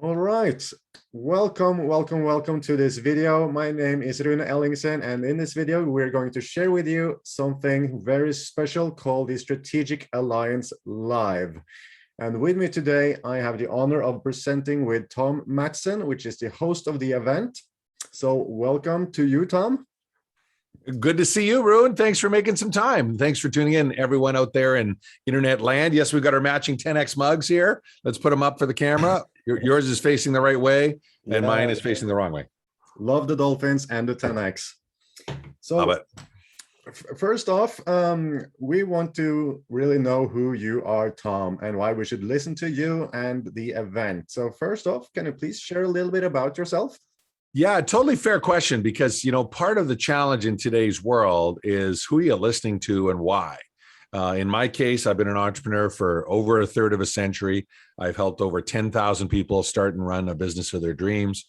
All right. Welcome to this video. My name is Rune Ellingsen, and in this video, we're going to share with you something very special called the Strategic Alliance Live. And with me today, I have the honor of presenting with Tom Matzen, which is the host of the event. So welcome to you, Tom. Good to see you, Rune. Thanks for making some time. Thanks for tuning in, everyone out there in internet land. Yes, we've got our matching 10X mugs here. Let's put them up for the camera. Yours is facing the right way, and mine is facing the wrong way. Love the Dolphins and the 10X. So, love it. First off, we want to really know who you are, Tom, and why we should listen to you and the event. So first off, can you please share a little bit about yourself? Yeah, totally fair question, because, part of the challenge in today's world is who you're listening to and why. In my case, I've been an entrepreneur for over a third of a century. I've helped over 10,000 people start and run a business of their dreams.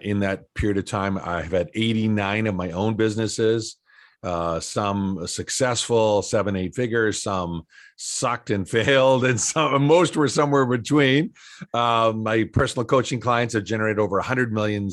In that period of time, I've had 89 of my own businesses. Some successful, 7-8 figures, some sucked and failed, and most were somewhere between. My personal coaching clients have generated over $100 million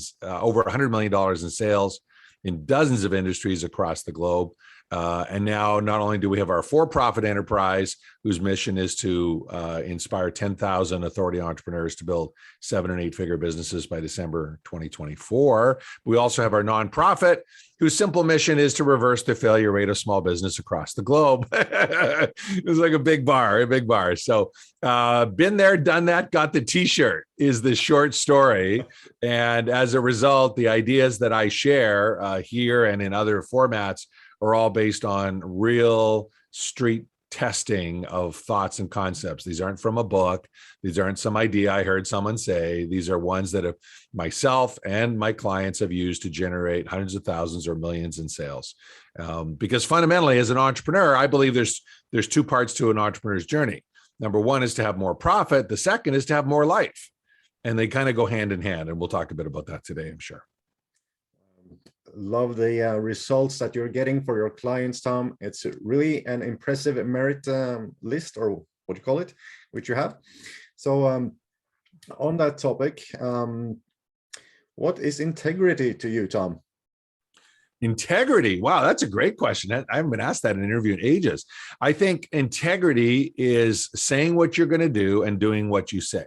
in sales in dozens of industries across the globe. And now not only do we have our for-profit enterprise, whose mission is to inspire 10,000 authority entrepreneurs to build 7- and 8-figure businesses by December 2024. We also have our nonprofit, whose simple mission is to reverse the failure rate of small business across the globe. It's like a big bar. So been there, done that, got the t-shirt is the short story. And as a result, the ideas that I share here and in other formats are all based on real street testing of thoughts and concepts. These aren't from a book. These aren't some idea I heard someone say. These are ones that myself and my clients have used to generate hundreds of thousands or millions in sales. Because fundamentally, as an entrepreneur, I believe there's two parts to an entrepreneur's journey. Number one is to have more profit. The second is to have more life. And they kind of go hand in hand. And we'll talk a bit about that today, I'm sure. Love the results that you're getting for your clients, Tom. It's really an impressive merit list, or what do you call it, which you have. So on that topic, what is integrity to you, Tom? Integrity. Wow, that's a great question. I haven't been asked that in an interview in ages. I think integrity is saying what you're going to do and doing what you say,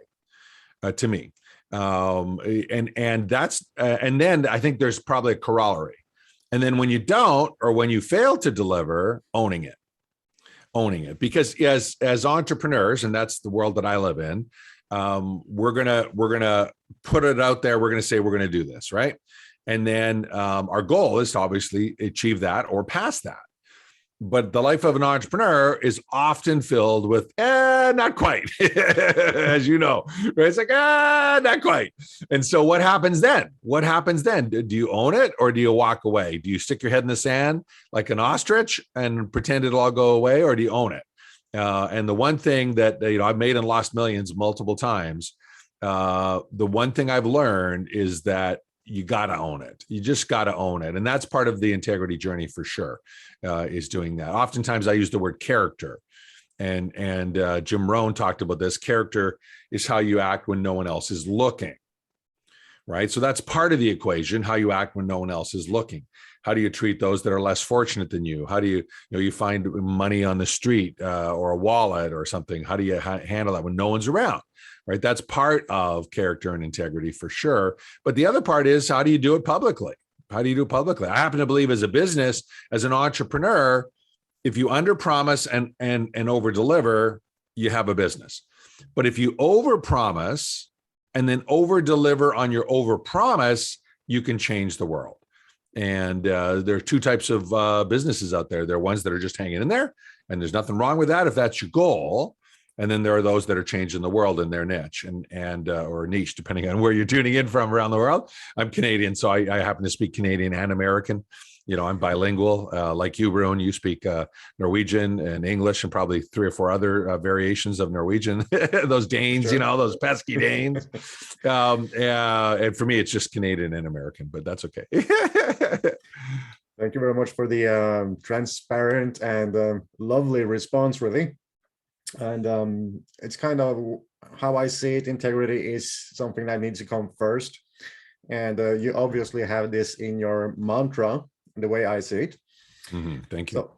to me. And that's and then I think there's probably a corollary. And then when you don't, or when you fail to deliver, owning it. Because as entrepreneurs, and that's the world that I live in, we're gonna put it out there. We're gonna say we're gonna do this, right? And then our goal is to obviously achieve that or pass that. But the life of an entrepreneur is often filled with, not quite, as you know, right? It's like, not quite. And so what happens then? Do you own it, or do you walk away? Do you stick your head in the sand like an ostrich and pretend it'll all go away, or do you own it? And the one thing that, I've made and lost millions multiple times. The one thing I've learned is that you got to own it. You just got to own it. And that's part of the integrity journey for sure, is doing that. Oftentimes I use the word character, and Jim Rohn talked about this. Character is how you act when no one else is looking, right? So that's part of the equation, how you act when no one else is looking. How do you treat those that are less fortunate than you? How do you find money on the street or a wallet or something? How do you handle that when no one's around? Right? That's part of character and integrity for sure. But the other part is, how do you do it publicly? I happen to believe as a business, as an entrepreneur, if you underpromise and over deliver, you have a business. But if you overpromise and then over deliver on your overpromise, you can change the world. And there are two types of businesses out there. There are ones that are just hanging in there, and there's nothing wrong with that if that's your goal. And then there are those that are changing the world in their niche or niche, depending on where you're tuning in from around the world. I'm Canadian, so I happen to speak Canadian and American. I'm bilingual, like you, Rune. You speak Norwegian and English and probably 3 or 4 other variations of Norwegian. Those Danes, Sure. Those pesky Danes. And for me, it's just Canadian and American, but that's okay. Thank you very much for the transparent and lovely response, really. And it's kind of how I see it. Integrity is something that needs to come first. And you obviously have this in your mantra, the way I see it. Thank you.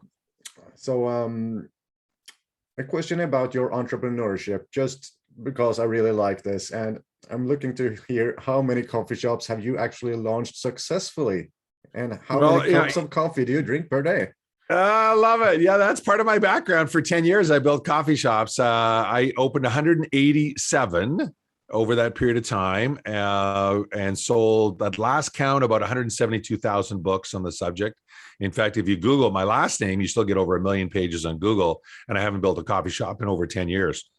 So a question about your entrepreneurship, just because I really like this. And I'm looking to hear, how many coffee shops have you actually launched successfully? And how many cups of coffee do you drink per day? I love it. Yeah, that's part of my background. For 10 years, I built coffee shops. I opened 187 over that period of time and sold, at last count, about 172,000 books on the subject. In fact, if you Google my last name, you still get over 1 million pages on Google. And I haven't built a coffee shop in over 10 years.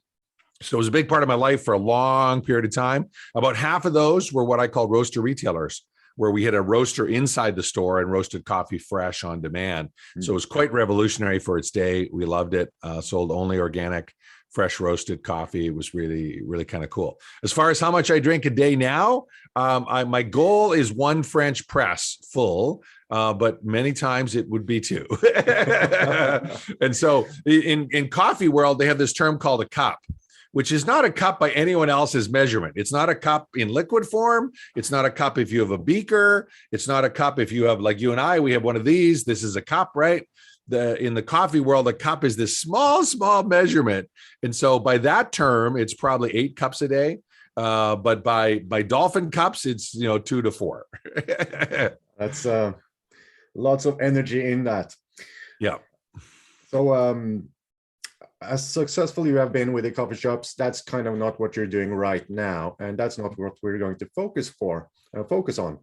So it was a big part of my life for a long period of time. About half of those were what I call roaster retailers, where we had a roaster inside the store and roasted coffee fresh on demand. So it was quite revolutionary for its day. We loved it. Sold only organic, fresh roasted coffee. It was really, really kind of cool. As far as how much I drink a day now, my goal is 1 French press full, but many times it would be 2. And so in coffee world, they have this term called a cup, which is not a cup by anyone else's measurement. It's not a cup in liquid form. It's not a cup if you have a beaker. It's not a cup if you have, like you and I, we have one of these. This is a cup, right? In the coffee world, a cup is this small measurement. And so by that term, it's probably 8 cups a day. But by dolphin cups, it's 2 to 4. That's lots of energy in that. Yeah. So as successful you have been with the coffee shops, that's kind of not what you're doing right now. And that's not what we're going to focus on.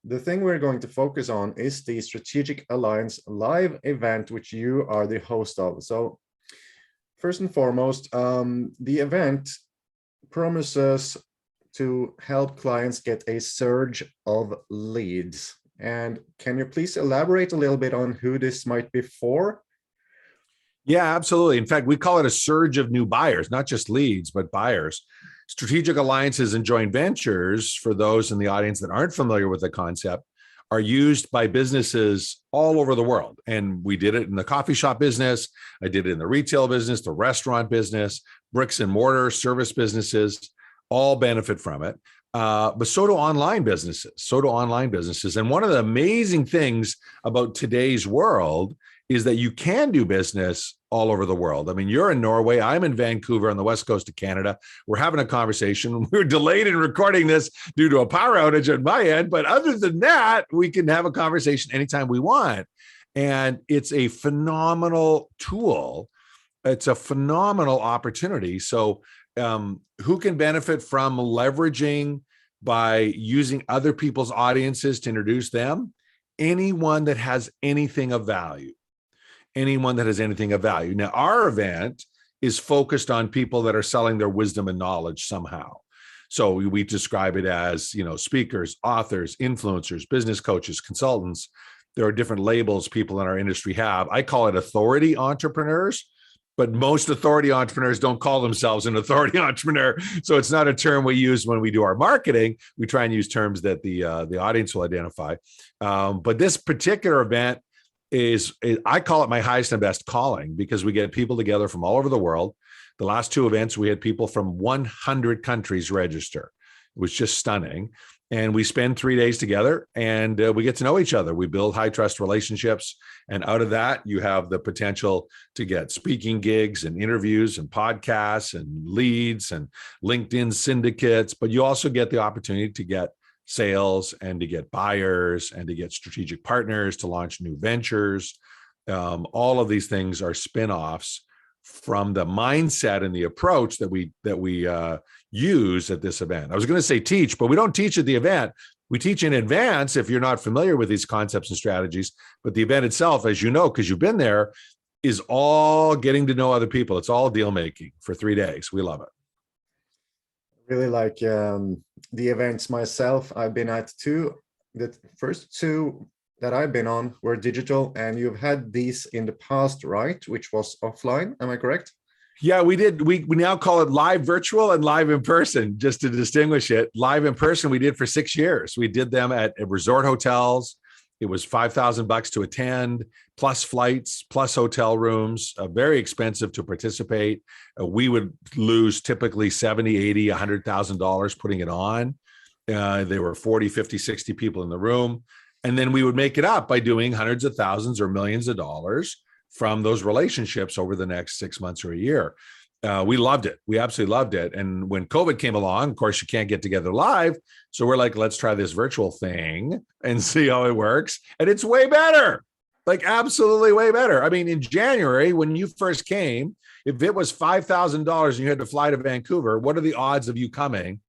The thing we're going to focus on is the Strategic Alliance live event, which you are the host of. So first and foremost, the event promises to help clients get a surge of leads. And can you please elaborate a little bit on who this might be for? Yeah, absolutely. In fact, we call it a surge of new buyers, not just leads, but buyers. Strategic alliances and joint ventures, for those in the audience that aren't familiar with the concept, are used by businesses all over the world. And we did it in the coffee shop business. I did it in the retail business, the restaurant business, bricks and mortar service businesses, all benefit from it. But so do online businesses. And one of the amazing things about today's world is that you can do business all over the world. I mean, you're in Norway, I'm in Vancouver on the west coast of Canada. We're having a conversation. We're delayed in recording this due to a power outage on my end, but other than that, we can have a conversation anytime we want. And it's a phenomenal tool. It's a phenomenal opportunity. So who can benefit from leveraging by using other people's audiences to introduce them? Anyone that has anything of value. Now, our event is focused on people that are selling their wisdom and knowledge somehow. So we describe it as, speakers, authors, influencers, business coaches, consultants. There are different labels people in our industry have. I call it authority entrepreneurs, but most authority entrepreneurs don't call themselves an authority entrepreneur. So it's not a term we use when we do our marketing. We try and use terms that the audience will identify. But this particular event I call it my highest and best calling, because we get people together from all over the world. The last 2 events, we had people from 100 countries register. It was just stunning. And we spend 3 days together and we get to know each other. We build high trust relationships. And out of that, you have the potential to get speaking gigs and interviews and podcasts and leads and LinkedIn syndicates. But you also get the opportunity to get sales and to get buyers and to get strategic partners to launch new ventures. All of these things are spin-offs from the mindset and the approach that we use at this event. I was going to say teach, but we don't teach at the event. We teach in advance if you're not familiar with these concepts and strategies. But the event itself, as you know, because you've been there, is all getting to know other people. It's all deal making for 3 days. We love it. Really like the events myself. I've been at 2. The first 2 that I've been on were digital, and you've had these in the past, right? Which was offline. Am I correct? Yeah, we did. We now call it live virtual and live in person, just to distinguish it. Live in person, we did for 6 years. We did them at resort hotels, It was $5,000 to attend, plus flights, plus hotel rooms, very expensive to participate. We would lose typically 70, 80, $100,000 putting it on. There were 40, 50, 60 people in the room. And then we would make it up by doing hundreds of thousands or millions of dollars from those relationships over the next 6 months or a year. We loved it. We absolutely loved it. And when COVID came along, of course, you can't get together live. So we're like, let's try this virtual thing and see how it works. And it's way better, like absolutely way better. I mean, in January, when you first came, if it was $5,000 and you had to fly to Vancouver, what are the odds of you coming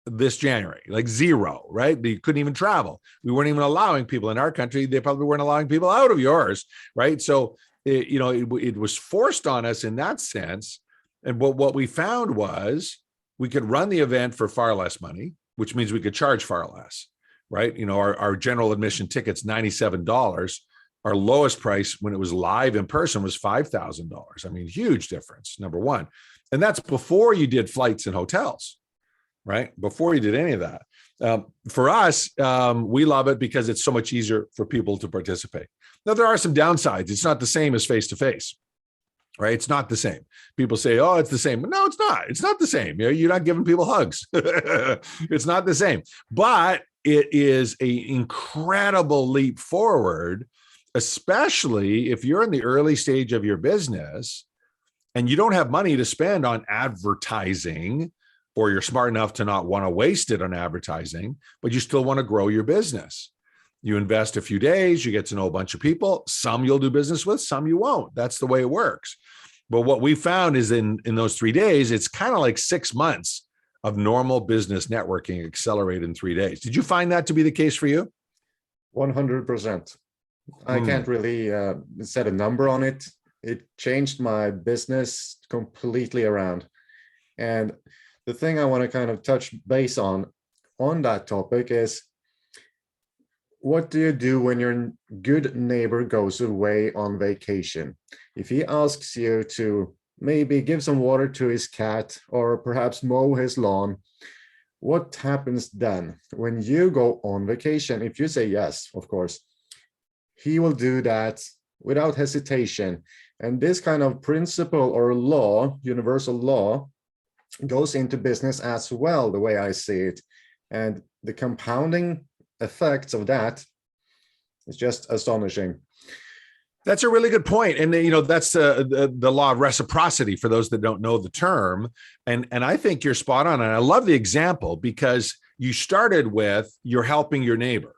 this January? Like zero, right? You couldn't even travel. We weren't even allowing people in our country. They probably weren't allowing people out of yours, right? So, it was forced on us in that sense. And what we found was we could run the event for far less money, which means we could charge far less, right? Our general admission ticket's $97. Our lowest price when it was live in person was $5,000. I mean, huge difference, number one. And that's before you did flights and hotels, right? Before you did any of that. For us, we love it because it's so much easier for people to participate. Now, there are some downsides. It's not the same as face-to-face. Right? It's not the same. People say, oh, it's the same. No, it's not. It's not the same. You're not giving people hugs. It's not the same. But it is an incredible leap forward, especially if you're in the early stage of your business and you don't have money to spend on advertising, or you're smart enough to not want to waste it on advertising, but you still want to grow your business. You invest a few days, you get to know a bunch of people. Some you'll do business with, some you won't. That's the way it works. But what we found is in those 3 days, it's kind of like 6 months of normal business networking accelerated in 3 days. Did you find that to be the case for you? 100%. I can't really set a number on it. It changed my business completely around. And the thing I want to kind of touch base on that topic is, what do you do when your good neighbor goes away on vacation? If he asks you to maybe give some water to his cat or perhaps mow his lawn, what happens then when you go on vacation? If you say yes, of course, he will do that without hesitation. And this kind of principle or law, universal law, goes into business as well, the way I see it. And the compounding effects of that is just astonishing. That's a really good point. And that's the law of reciprocity for those that don't know the term. And I think you're spot on. And I love the example because you started with you're helping your neighbor.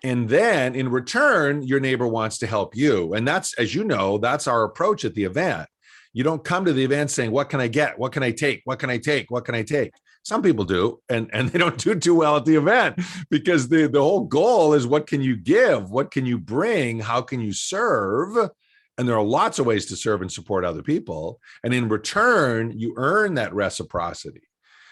And then in return, your neighbor wants to help you. And that's, as you know, that's our approach at the event. You don't come to the event saying, what can I get? What can I take? What can I take? What can I take? Some people do, and they don't do too well at the event because the whole goal is, what can you give? What can you bring? How can you serve? And there are lots of ways to serve and support other people. And in return, you earn that reciprocity.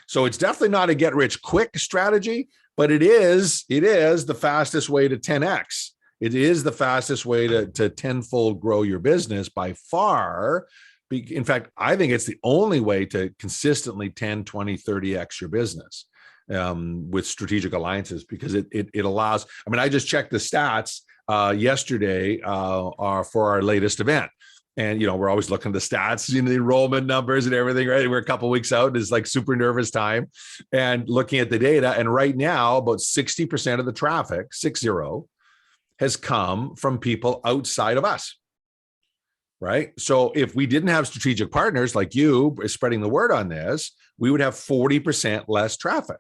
So it's definitely not a get rich quick strategy, but it is the fastest way to 10x. It is the fastest way to tenfold grow your business by far. In fact, I think it's the only way to consistently 10, 20, 30x your business with strategic alliances, because it allows, I mean, I just checked the stats yesterday for our latest event. And, we're always looking at the stats, the enrollment numbers and everything, right? We're a couple of weeks out. And it's like super nervous time. And looking at the data, and right now, about 60% of the traffic, 60, has come from people outside of us. Right. So if we didn't have strategic partners like you spreading the word on this, we would have 40% less traffic.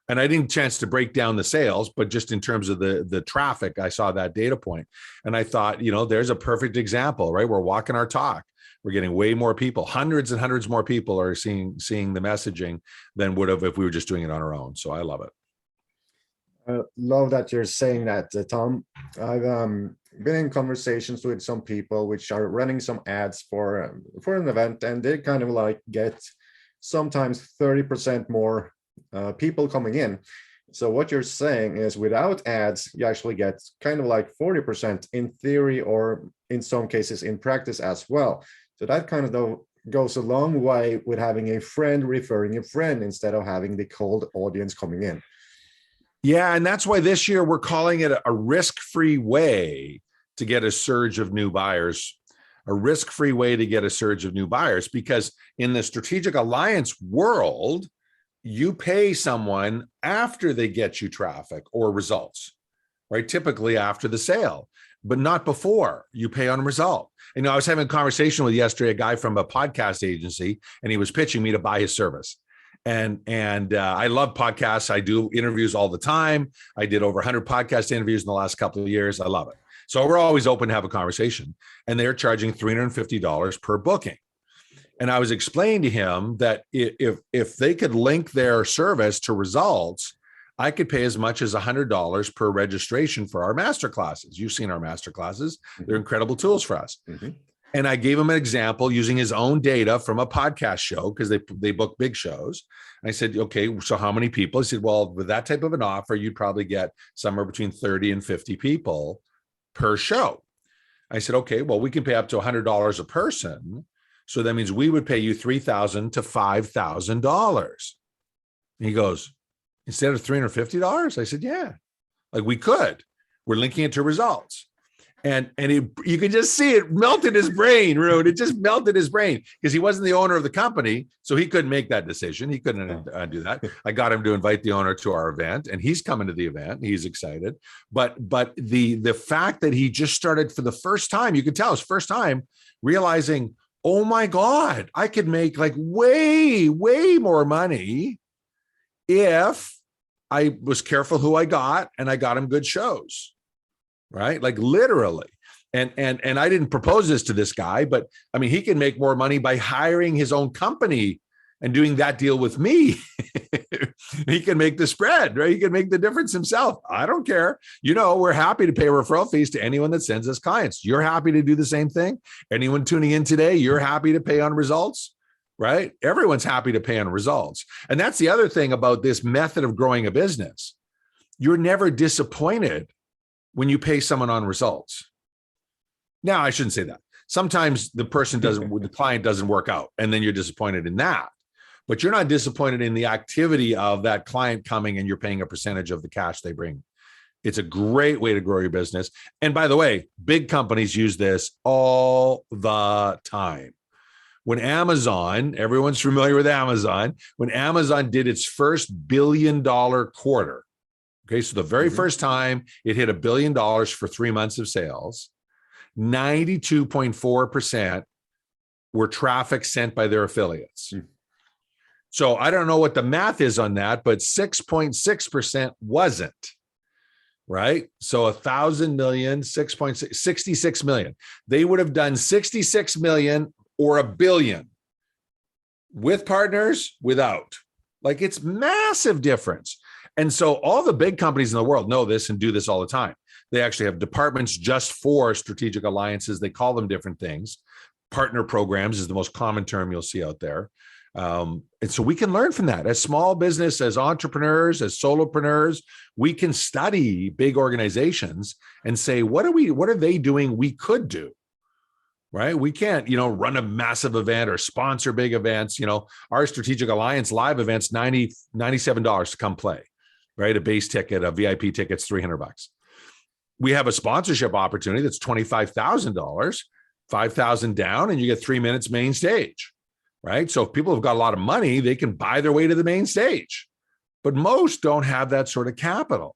And I didn't chance to break down the sales, but just in terms of the traffic, I saw that data point. And I thought, there's a perfect example, right? We're walking our talk. We're getting way more people, hundreds and hundreds more people are seeing the messaging than would have if we were just doing it on our own. So I love it. I love that you're saying that, Tom. I've been in conversations with some people which are running some ads for an event, and they kind of like get sometimes 30% more people coming in. So what you're saying is, without ads, you actually get kind of like 40% in theory, or in some cases in practice as well. So that kind of goes a long way with having a friend referring a friend instead of having the cold audience coming in. Yeah, and that's why this year we're calling it a risk-free way to get a surge of new buyers, a risk-free way to get a surge of new buyers, because in the strategic alliance world, you pay someone after they get you traffic or results, right? Typically after the sale, but not before. You pay on result. And I was having a conversation with yesterday, a guy from a podcast agency, and he was pitching me to buy his service. And I love podcasts. I do interviews all the time. I did over 100 podcast interviews in the last couple of years. I love it. So we're always open to have a conversation. And they're charging $350 per booking. And I was explaining to him that if they could link their service to results, I could pay as much as $100 per registration for our master classes. You've seen our master classes. They're incredible tools for us. Mm-hmm. And I gave him an example using his own data from a podcast show, because they book big shows. And I said, okay, so how many people? He said, well, with that type of an offer, you'd probably get somewhere between 30 and 50 people per show. I said, okay, well, we can pay up to $100 a person. So that means we would pay you $3,000 to $5,000. He goes, instead of $350? I said, yeah, like we could. We're linking it to results. And you could just see it melted his brain, Rune. It just melted his brain, because he wasn't the owner of the company, so he couldn't make that decision. He couldn't do that. I got him to invite the owner to our event, and he's coming to the event. He's excited. But the fact that he just started for the first time, you could tell his first time realizing, oh my God, I could make like way, way more money if I was careful who I got and I got him good shows. Right? Like literally. And I didn't propose this to this guy, but I mean, he can make more money by hiring his own company and doing that deal with me. He can make the spread, right? He can make the difference himself. I don't care. We're happy to pay referral fees to anyone that sends us clients. You're happy to do the same thing. Anyone tuning in today, you're happy to pay on results, right? Everyone's happy to pay on results. And that's the other thing about this method of growing a business. You're never disappointed when you pay someone on results. Now, I shouldn't say that. Sometimes the client doesn't work out, and then you're disappointed in that. But you're not disappointed in the activity of that client coming and you're paying a percentage of the cash they bring. It's a great way to grow your business. And by the way, big companies use this all the time. When Amazon, everyone's familiar with Amazon, when Amazon did its first $1 billion quarter, okay, so the very first time it hit $1 billion for 3 months of sales, 92.4% were traffic sent by their affiliates. So I don't know what the math is on that, but 6.6% wasn't, right? So 1,000 million, 6.6, 66 million. They would have done 66 million or $1 billion with partners, without. Like, it's massive difference. And so all the big companies in the world know this and do this all the time. They actually have departments just for strategic alliances. They call them different things. Partner programs is the most common term you'll see out there. And so we can learn from that. As small business, as entrepreneurs, as solopreneurs, we can study big organizations and say, what are they doing we could do? Right? We can't, run a massive event or sponsor big events. Our strategic alliance live events, $97 to come play. Right? A base ticket, a VIP ticket's $300. We have a sponsorship opportunity that's $25,000, $5,000 down, and you get 3 minutes main stage. Right? So if people have got a lot of money, they can buy their way to the main stage. But most don't have that sort of capital.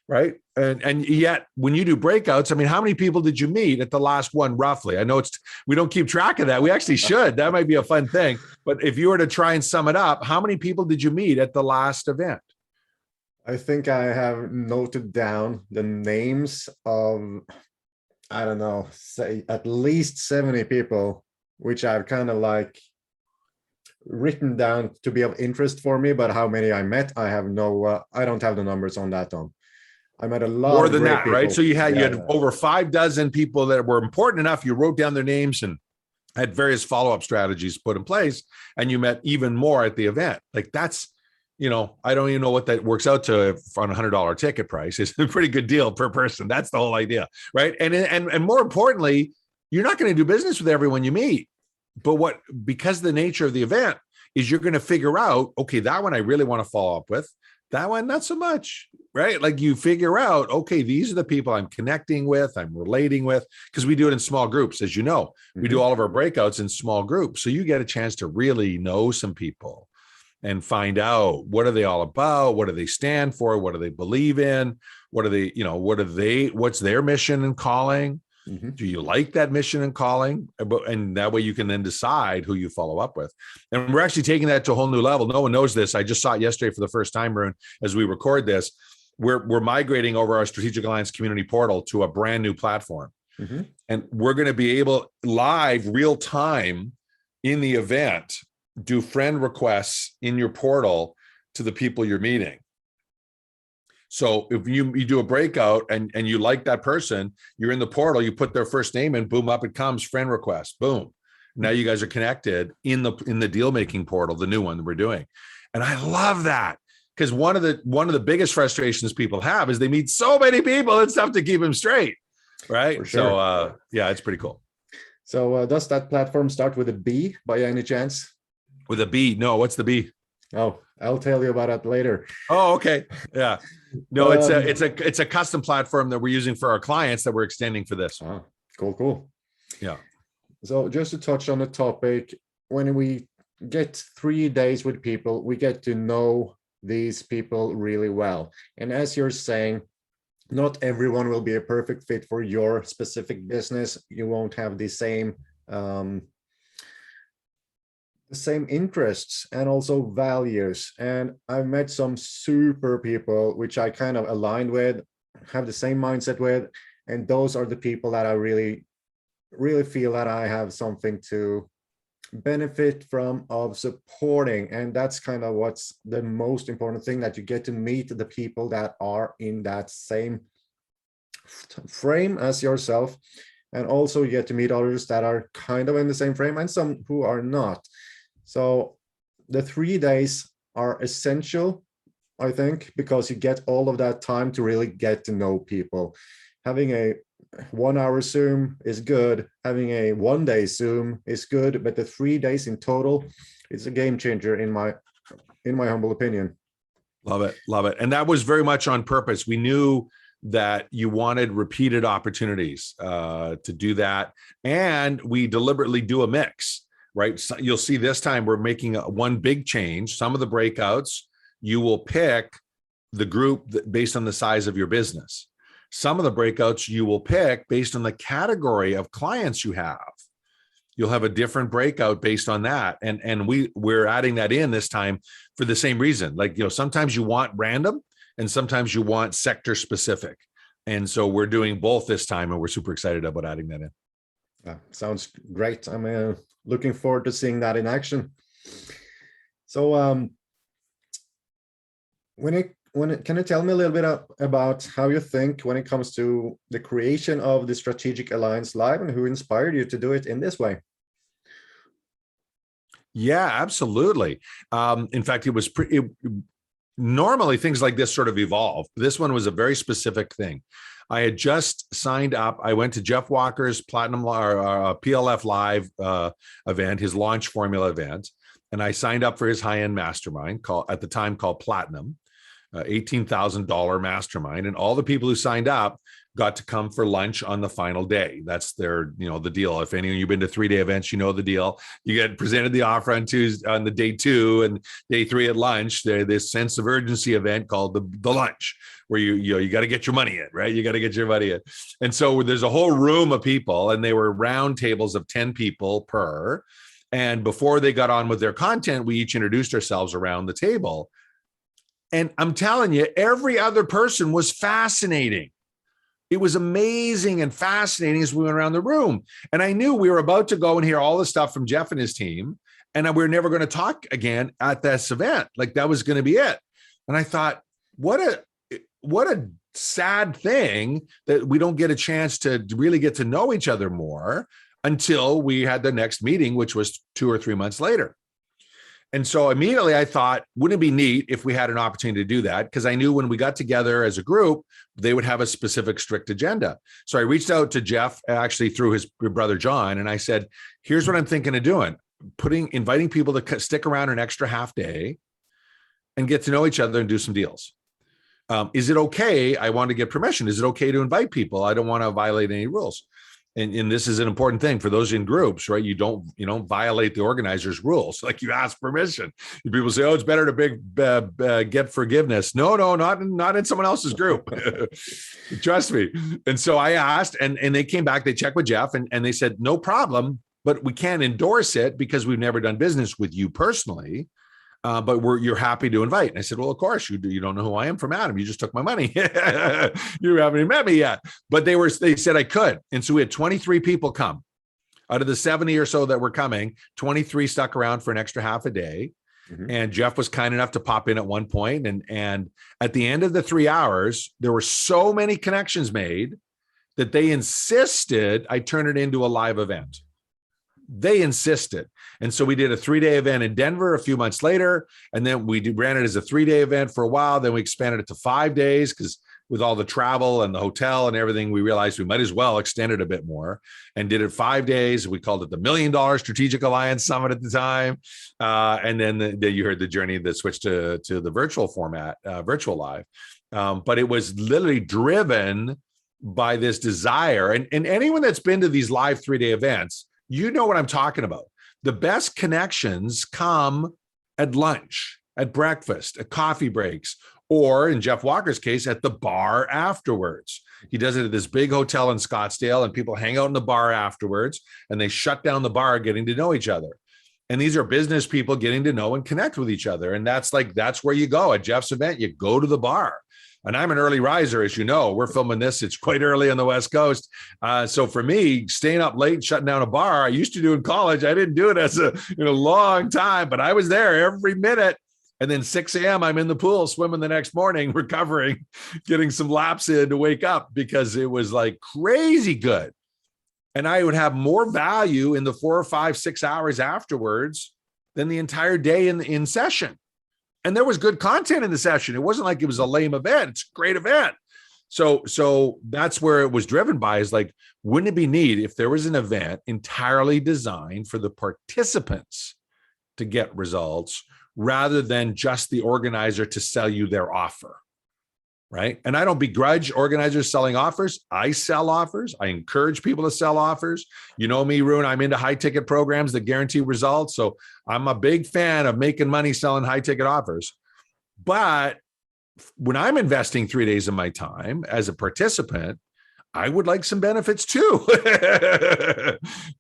Right? And yet when you do breakouts, I mean, how many people did you meet at the last one, roughly? I know we don't keep track of that. We actually should. That might be a fun thing. But if you were to try and sum it up, how many people did you meet at the last event? I think I have noted down the names of, I don't know, say at least 70 people, which I've kind of like written down to be of interest for me, but how many I met, I have I don't have the numbers on that one. I met a lot more of than that, people. right? So you had over 5 dozen people that were important enough. You wrote down their names and had various follow-up strategies put in place, and you met even more at the event. Like, that's, I don't even know what that works out to on $100 ticket price. It's a pretty good deal per person. That's the whole idea, right? And more importantly, you're not going to do business with everyone you meet. But because the nature of the event is, you're going to figure out, okay, that one I really want to follow up with. That one, not so much, right? Like you figure out, okay, these are the people I'm connecting with, I'm relating with, because we do it in small groups, as you know. We do all of our breakouts in small groups. So you get a chance to really know some people and find out what are they all about, what do they stand for, what do they believe in, what are they, what's their mission and calling? Do you like that mission and calling? And that way you can then decide who you follow up with. And we're actually taking that to a whole new level. No one knows this. I just saw it yesterday for the first time, Rune, as we record this. We're migrating over our Strategic Alliance community portal to a brand new platform. And we're going to be able live real time in the event, do friend requests in your portal to the people you're meeting. So if you do a breakout and you like that person, you're in the portal, you put their first name in, boom, up it comes, friend request, boom. Now you guys are connected in the deal making portal, the new one that we're doing. And I love that, because one of the biggest frustrations people have is they meet so many people, it's tough to keep them straight, right? For sure. So yeah, it's pretty cool. So does that platform start with a B by any chance? With a B? No, what's the B? Oh, I'll tell you about that later. Oh, okay. Yeah. No, it's a custom platform that we're using for our clients that we're extending for this. Oh, cool. Yeah. So just to touch on the topic, when we get 3 days with people, we get to know these people really well. And as you're saying, not everyone will be a perfect fit for your specific business. You won't have the same interests and also values. And I've met some super people which I kind of aligned with, have the same mindset with, and those are the people that I really feel that I have something to benefit from, of supporting. And that's kind of what's the most important thing, that you get to meet the people that are in that same frame as yourself, and also you get to meet others that are kind of in the same frame and some who are not. So the 3 days are essential, I think, because you get all of that time to really get to know people. Having a 1 hour Zoom is good. Having a 1 day Zoom is good, but the 3 days in total is a game changer in my humble opinion. Love it. Love it. And that was very much on purpose. We knew that you wanted repeated opportunities to do that. And we deliberately do a mix. Right. So you'll see this time we're making one big change. Some of the breakouts, you will pick the group based on the size of your business. Some of the breakouts you will pick based on the category of clients you have. You'll have a different breakout based on that. And we're adding that in this time for the same reason. Like, sometimes you want random and sometimes you want sector specific. And so we're doing both this time, and we're super excited about adding that in. Sounds great. I'm looking forward to seeing that in action. So can you tell me a little bit about how you think when it comes to the creation of the Strategic Alliance Live, and who inspired you to do it in this way? Yeah, absolutely. In fact, normally things like this sort of evolve. This one was a very specific thing. I had just signed up. I went to Jeff Walker's PLF Live event, his launch formula event, and I signed up for his high-end mastermind at the time called Platinum, $18,000 mastermind. And all the people who signed up got to come for lunch on the final day. That's their, the deal. If any of you've been to 3-day events, you know the deal. You get presented the offer on the day 2 and day 3 at lunch. There's this sense of urgency event called the lunch, where you got to get your money in, right? You got to get your money in. And so there's a whole room of people, and they were round tables of 10 people per. And before they got on with their content, we each introduced ourselves around the table. And I'm telling you, every other person was fascinating. It was amazing and fascinating as we went around the room. And I knew we were about to go and hear all the stuff from Jeff and his team, and we were never going to talk again at this event. Like, that was going to be it. And I thought, what a sad thing that we don't get a chance to really get to know each other more until we had the next meeting, which was 2 or 3 months later. And so immediately I thought, wouldn't it be neat if we had an opportunity to do that? Because I knew when we got together as a group, they would have a specific, strict agenda. So I reached out to Jeff, actually through his brother, John, and I said, here's what I'm thinking of doing. Inviting people to stick around an extra half day, and get to know each other and do some deals. Is it okay? I want to get permission. Is it okay to invite people? I don't want to violate any rules. And this is an important thing for those in groups, right? You don't violate the organizer's rules. Like, you ask permission. People say, "Oh, it's better to get forgiveness." No, not in someone else's group. Trust me. And so I asked, and they came back. They checked with Jeff, and they said, "No problem, but we can't endorse it because we've never done business with you personally. But you're happy to invite." And I said, "Well, of course you do. You don't know who I am from Adam. You just took my money. You haven't even met me yet." But they said I could. And so we had 23 people come out of the 70 or so that were coming. 23 stuck around for an extra half a day. Mm-hmm. And Jeff was kind enough to pop in at one point. And at the end of the 3 hours, there were so many connections made that they insisted I turn it into a live event. They insisted. And so we did a 3-day event in Denver a few months later. And then we ran it as a 3-day event for a while. Then we expanded it to 5 days because with all the travel and the hotel and everything, we realized we might as well extend it a bit more, and did it 5 days. We called it the $1 Million Strategic Alliance Summit at the time. And then you heard the journey that switched to the virtual format, virtual live. But it was literally driven by this desire. And anyone that's been to these live 3-day events, you know what I'm talking about. The best connections come at lunch, at breakfast, at coffee breaks, or in Jeff Walker's case, at the bar afterwards. He does it at this big hotel in Scottsdale, and people hang out in the bar afterwards, and they shut down the bar, getting to know each other. And these are business people getting to know and connect with each other. And that's where you go. At Jeff's event, you go to the bar. And I'm an early riser, as you know. We're filming this. It's quite early on the West Coast. So for me, staying up late and shutting down a bar, I used to do in college. I didn't do it in a long time, but I was there every minute. And then 6 a.m., I'm in the pool swimming the next morning, recovering, getting some laps in to wake up, because it was like crazy good. And I would have more value in the 4 or 5, 6 hours afterwards than the entire day in session. And there was good content in the session. It wasn't like it was a lame event. It's a great event. So that's where it was driven by, is like, wouldn't it be neat if there was an event entirely designed for the participants to get results rather than just the organizer to sell you their offer, right? And I don't begrudge organizers selling offers. I sell offers. I encourage people to sell offers. You know me, Rune, I'm into high ticket programs that guarantee results. So I'm a big fan of making money selling high ticket offers. But when I'm investing 3 days of my time as a participant, I would like some benefits too.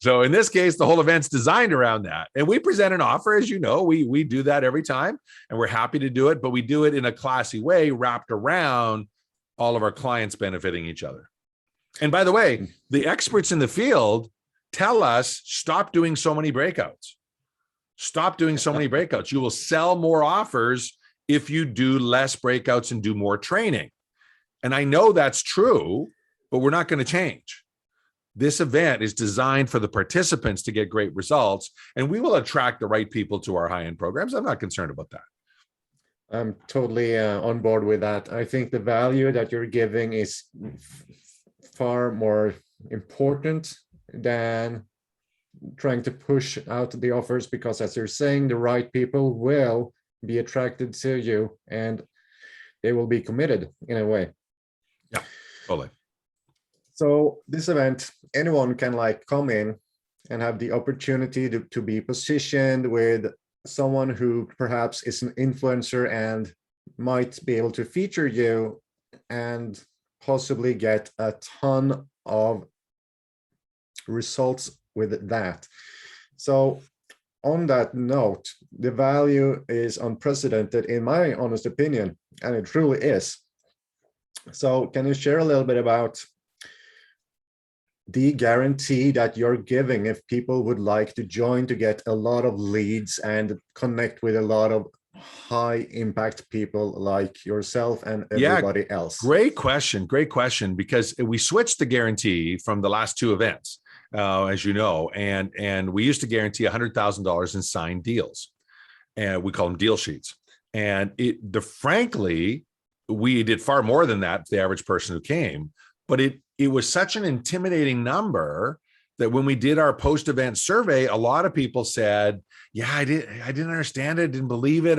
So in this case, the whole event's designed around that. And we present an offer, as you know, we do that every time, and we're happy to do it, but we do it in a classy way wrapped around all of our clients benefiting each other. And by the way, the experts in the field tell us, stop doing so many breakouts. Stop doing so many breakouts. You will sell more offers if you do less breakouts and do more training. And I know that's true, but we're not going to change. This event is designed for the participants to get great results, and we will attract the right people to our high-end programs. I'm not concerned about that. I'm totally on board with that. I think the value that you're giving is far more important than trying to push out the offers, because, as you're saying, the right people will be attracted to you and they will be committed in a way. Yeah, totally. So this event, anyone can come in and have the opportunity to be positioned with someone who perhaps is an influencer and might be able to feature you and possibly get a ton of results with that. So on that note, the value is unprecedented in my honest opinion, and it truly is. So can you share a little bit about the guarantee that you're giving if people would like to join to get a lot of leads and connect with a lot of high impact people like yourself and everybody else? Great question. Great question. Because we switched the guarantee from the last 2 events, as you know, and we used to guarantee $100,000 in signed deals, and we call them deal sheets. And frankly, we did far more than that for the average person who came, but it was such an intimidating number that when we did our post-event survey, a lot of people said, yeah, I didn't understand it, didn't believe it.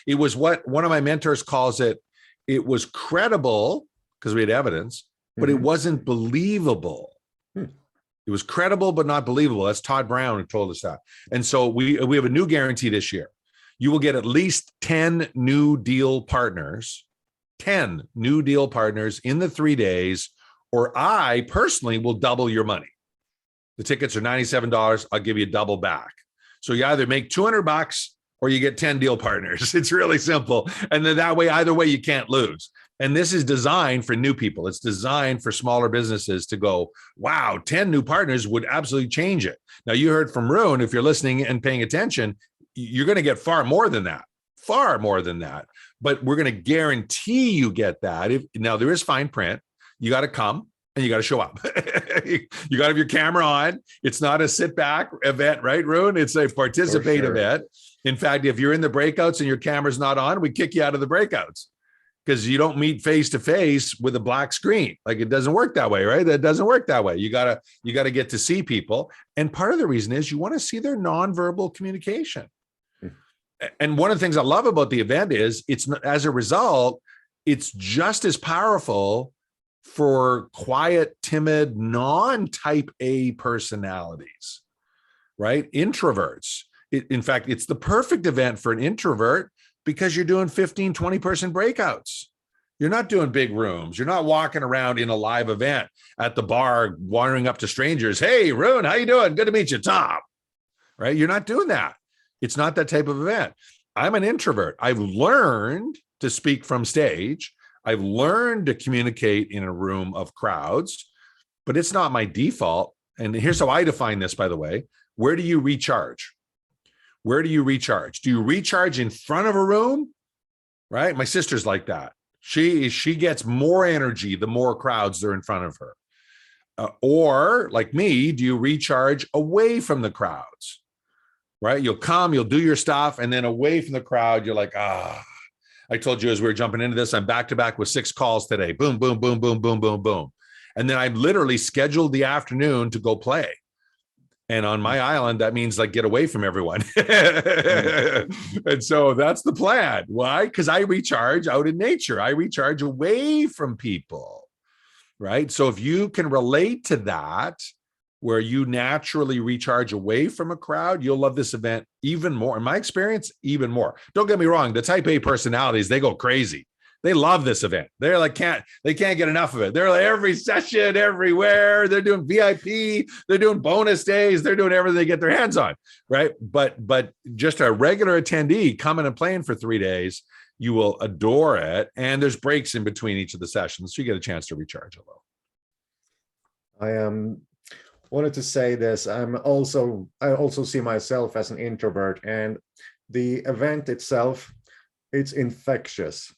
It was what one of my mentors calls it. It was credible because we had evidence, but it wasn't believable. It was credible, but not believable. That's Todd Brown who told us that. And so we have a new guarantee this year. You will get at least 10 new deal partners, 10 new deal partners in the 3 days, or I personally will double your money. The tickets are $97. I'll give you double back. So you either make $200 or you get 10 deal partners. It's really simple. And then that way, either way, you can't lose. And this is designed for new people. It's designed for smaller businesses to go, wow, 10 new partners would absolutely change it. Now, you heard from Rune, if you're listening and paying attention, you're going to get far more than that. But we're going to guarantee you get that. Now, there is fine print. You got to come and you got to show up. You got to have your camera on. It's not a sit back event, right, Rune? It's a participate event. In fact, if you're in the breakouts and your camera's not on, we kick you out of the breakouts, because you don't meet face to face with a black screen. Like, it doesn't work that way, right? That doesn't work that way. You gotta get to see people. And part of the reason is you want to see their nonverbal communication. And one of the things I love about the event is as a result, it's just as powerful for quiet, timid, non-type A personalities, right? Introverts. In fact, it's the perfect event for an introvert, because you're doing 15, 20 person breakouts. You're not doing big rooms. You're not walking around in a live event at the bar, wandering up to strangers. Hey, Rune, how you doing? Good to meet you, Tom. Right? You're not doing that. It's not that type of event. I'm an introvert. I've learned to speak from stage. I've learned to communicate in a room of crowds, but it's not my default. And here's how I define this, by the way. Where do you recharge? Where do you recharge? Do you recharge in front of a room? Right? My sister's like that. She gets more energy the more crowds are in front of her. Or like me, do you recharge away from the crowds? Right? You'll come, you'll do your stuff, and then away from the crowd, you're like, I told you as we were jumping into this, I'm back to back with 6 calls today. Boom, boom, boom, boom, boom, boom, boom. And then I literally scheduled the afternoon to go play. And on my island, that means like get away from everyone. And so that's the plan. Why? Because I recharge out in nature. I recharge away from people, right? So if you can relate to that, where you naturally recharge away from a crowd, you'll love this event even more. In my experience, even more. Don't get me wrong. The type A personalities, they go crazy. They love this event. They're like, they can't get enough of it. They're like every session, everywhere. They're doing VIP. They're doing bonus days. They're doing everything they get their hands on, right? But just a regular attendee coming and playing for 3 days, you will adore it. And there's breaks in between each of the sessions, so you get a chance to recharge a little. I wanted to say this. I also see myself as an introvert, and the event itself, it's infectious.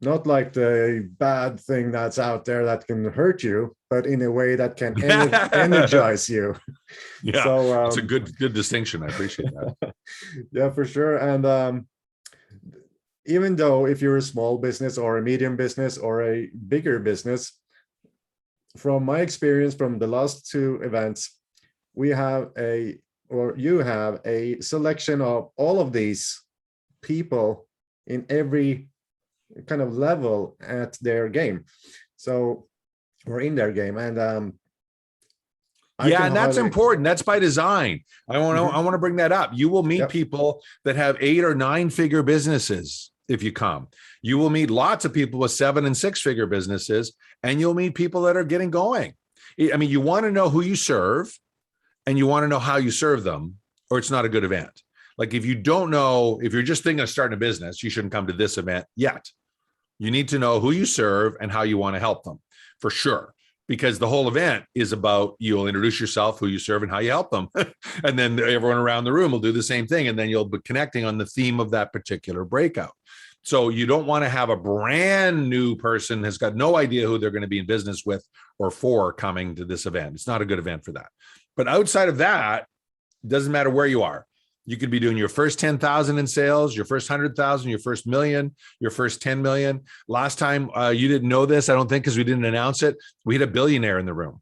Not like the bad thing that's out there that can hurt you, but in a way that can energize you. Yeah, so it's a good distinction. I appreciate that. Yeah, for sure. And even though if you're a small business or a medium business or a bigger business, from my experience from the last 2 events, you have a selection of all of these people in every kind of level at their game, so we're in their game. And and that's important. That's by design. I want to bring that up. You will meet people that have 8 or 9 figure businesses. If you come, you will meet lots of people with 7 and 6 figure businesses, and you'll meet people that are getting going. I mean, you want to know who you serve, and you want to know how you serve them, or it's not a good event. Like, if you don't know, if you're just thinking of starting a business, you shouldn't come to this event yet. You need to know who you serve and how you want to help them, for sure. Because the whole event is about, you'll introduce yourself, who you serve, and how you help them. And then everyone around the room will do the same thing. And then you'll be connecting on the theme of that particular breakout. So you don't want to have a brand new person has got no idea who they're going to be in business with or for coming to this event. It's not a good event for that. But outside of that, it doesn't matter where you are. You could be doing your first 10,000 in sales, your first 100,000, your first million, your first 10 million. Last time, you didn't know this, I don't think, because we didn't announce it. We had a billionaire in the room.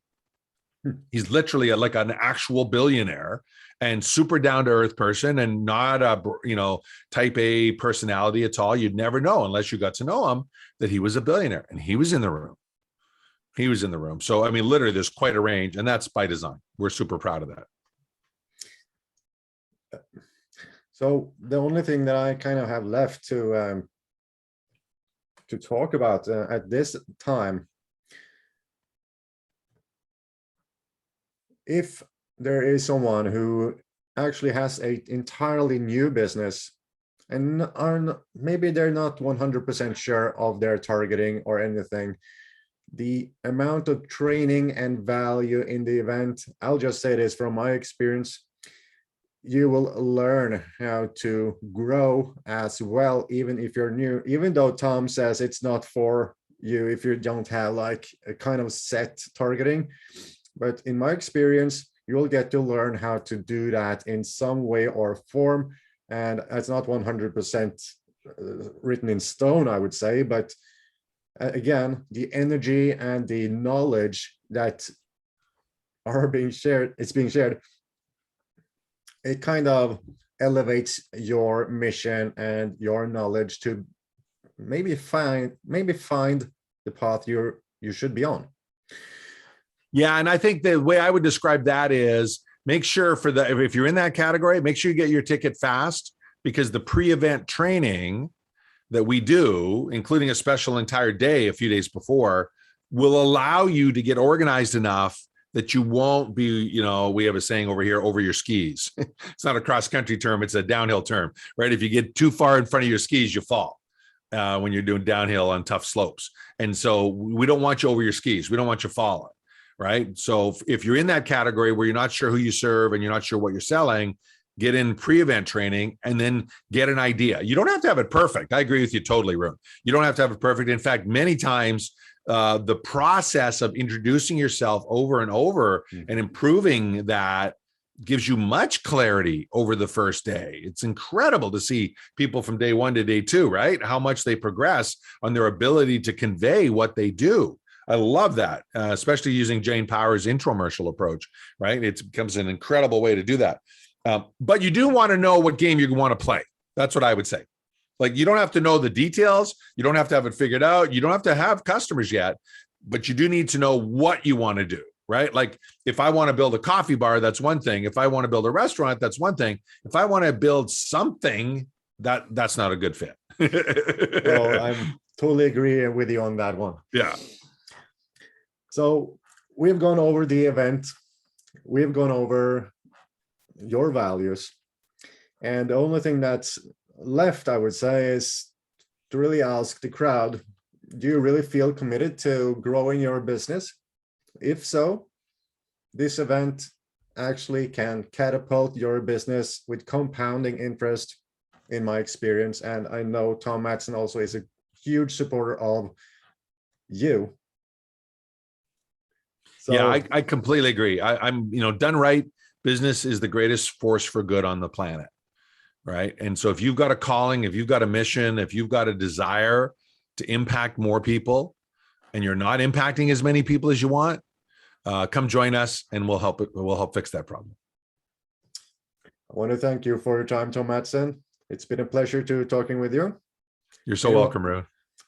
He's literally like an actual billionaire and super down to earth person, and not a, type A personality at all. You'd never know unless you got to know him that he was a billionaire, and he was in the room. He was in the room. So, I mean, literally there's quite a range, and that's by design. We're super proud of that. So the only thing that I kind of have left to talk about at this time, if there is someone who actually has an entirely new business and maybe they're not 100% sure of their targeting or anything, the amount of training and value in the event, I'll just say this from my experience, you will learn how to grow as well, even if you're new, even though Tom says it's not for you if you don't have like a kind of set targeting. But in my experience, you'll get to learn how to do that in some way or form. And it's not 100% written in stone, I would say, but again, the energy and the knowledge that are being shared, it kind of elevates your mission and your knowledge to maybe find the path you should be on. Yeah, and I think the way I would describe that is make sure if you're in that category, make sure you get your ticket fast, because the pre-event training that we do, including a special entire day a few days before, will allow you to get organized enough that you won't be, we have a saying over here, over your skis. It's not a cross-country term, it's a downhill term, right? If you get too far in front of your skis, you fall when you're doing downhill on tough slopes. And so we don't want you over your skis. We don't want you falling, right? So if you're in that category where you're not sure who you serve and you're not sure what you're selling, get in pre-event training and then get an idea. You don't have to have it perfect. I agree with you totally, Rune. You don't have to have it perfect. In fact, many times the process of introducing yourself over and over and improving that gives you much clarity over the first day. It's incredible to see people from day 1 to day 2, right? How much they progress on their ability to convey what they do. I love that, especially using Jane Powers' infomercial approach, right? It becomes an incredible way to do that. But you do want to know what game you want to play. That's what I would say. Like, you don't have to know the details. You don't have to have it figured out. You don't have to have customers yet, but you do need to know what you want to do, right? Like, if I want to build a coffee bar, that's one thing. If I want to build a restaurant, that's one thing. If I want to build something, that's not a good fit. Well, I'm totally agree with you on that one. Yeah. So we've gone over the event. We've gone over your values. And the only thing that's left, I would say, is to really ask the crowd, do you really feel committed to growing your business? If so, this event actually can catapult your business with compounding interest, in my experience. And I know Tom Matzen also is a huge supporter of you. So, yeah, I completely agree. I'm, done right, business is the greatest force for good on the planet. Right. And so if you've got a calling, if you've got a mission, if you've got a desire to impact more people and you're not impacting as many people as you want, come join us and we'll help fix that problem. I want to thank you for your time, Tom Matzen. It's been a pleasure to talking with you. You're so welcome, Rune.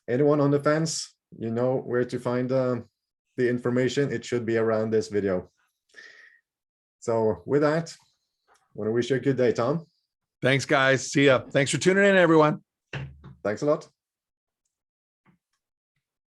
Anyone on the fence, you know where to find the information. It should be around this video. So with that, I want to wish you a good day, Tom. Thanks, guys. See ya. Thanks for tuning in, everyone. Thanks a lot.